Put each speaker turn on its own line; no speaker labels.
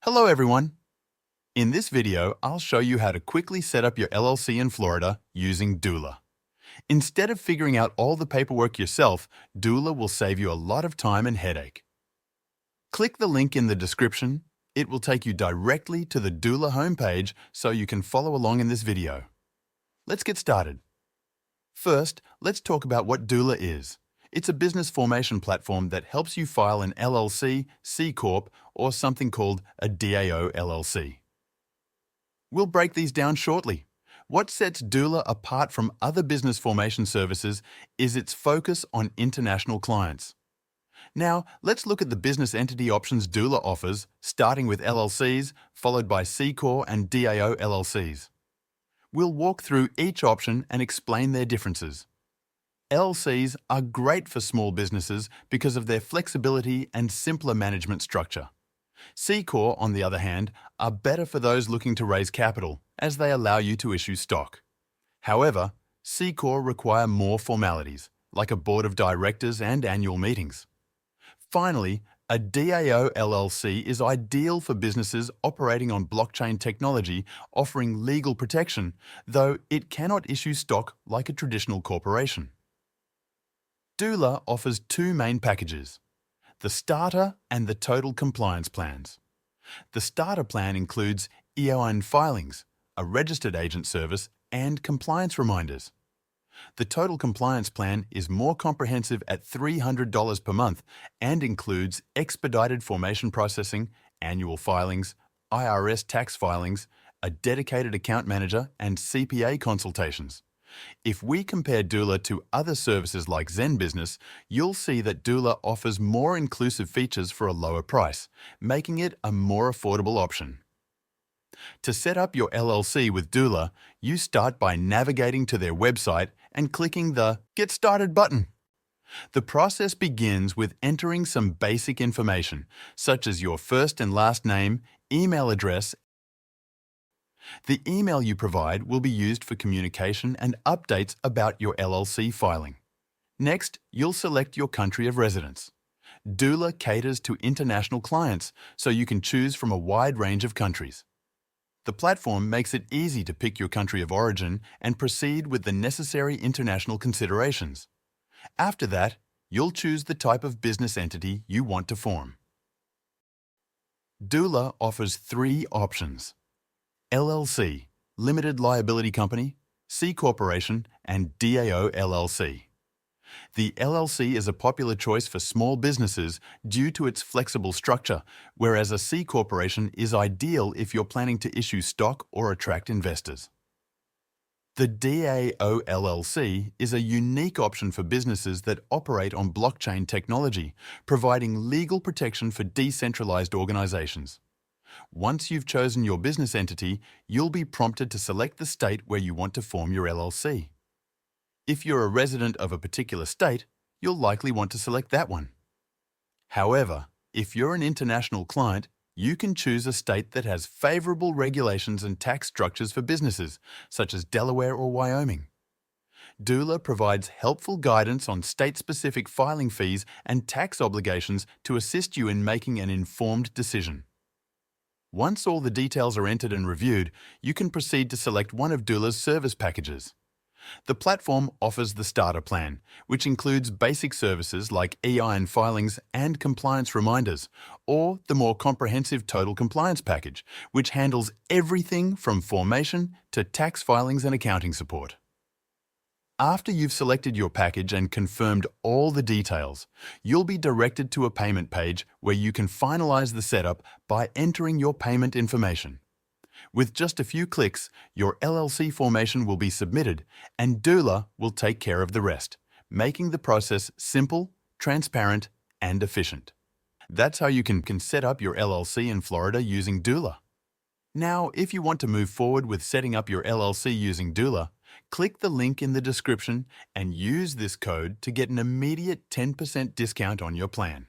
Hello everyone! In this video, I'll show you how to quickly set up your LLC in Florida using Doula. Instead of figuring out all the paperwork yourself, Doula will save you a lot of time and headache. Click the link in the description. It will take you directly to the Doula homepage so you can follow along in this video. Let's get started. First, let's talk about what Doula is. It's a business formation platform that helps you file an LLC, C Corp, or something called a DAO LLC. We'll break these down shortly. What sets Doula apart from other business formation services is its focus on international clients. Now, let's look at the business entity options Doula offers, starting with LLCs, followed by C Corp and DAO LLCs. We'll walk through each option and explain their differences. LLCs are great for small businesses because of their flexibility and simpler management structure. C Corp, on the other hand, are better for those looking to raise capital, as they allow you to issue stock. However, C Corp require more formalities, like a board of directors and annual meetings. Finally, a DAO LLC is ideal for businesses operating on blockchain technology, offering legal protection, though it cannot issue stock like a traditional corporation. Doula offers two main packages, the Starter and the Total Compliance plans. The Starter plan includes EON filings, a registered agent service, and compliance reminders. The Total Compliance plan is more comprehensive at $300 per month and includes expedited formation processing, annual filings, IRS tax filings, a dedicated account manager, and CPA consultations. If we compare Doula to other services like Zen Business, you'll see that Doula offers more inclusive features for a lower price, making it a more affordable option. To set up your LLC with Doula, you start by navigating to their website and clicking the Get Started button. The process begins with entering some basic information, such as your first and last name, email address. The email you provide will be used for communication and updates about your LLC filing. Next, you'll select your country of residence. Doula caters to international clients, so you can choose from a wide range of countries. The platform makes it easy to pick your country of origin and proceed with the necessary international considerations. After that, you'll choose the type of business entity you want to form. Doula offers three options: LLC, Limited Liability Company, C Corporation, and DAO LLC. The LLC is a popular choice for small businesses due to its flexible structure, whereas a C Corporation is ideal if you're planning to issue stock or attract investors. The DAO LLC is a unique option for businesses that operate on blockchain technology, providing legal protection for decentralized organizations. Once you've chosen your business entity, you'll be prompted to select the state where you want to form your LLC. If you're a resident of a particular state, you'll likely want to select that one. However, if you're an international client, you can choose a state that has favorable regulations and tax structures for businesses, such as Delaware or Wyoming. Doula provides helpful guidance on state-specific filing fees and tax obligations to assist you in making an informed decision. Once all the details are entered and reviewed, you can proceed to select one of Doula's service packages. The platform offers the Starter plan, which includes basic services like EIN filings and compliance reminders, or the more comprehensive Total Compliance package, which handles everything from formation to tax filings and accounting support. After you've selected your package and confirmed all the details, you'll be directed to a payment page where you can finalize the setup by entering your payment information. With just a few clicks, your LLC formation will be submitted and Doula will take care of the rest, making the process simple, transparent, and efficient. That's how you can set up your LLC in Florida using Doula. Now, if you want to move forward with setting up your LLC using Doula, click the link in the description and use this code to get an immediate 10% discount on your plan.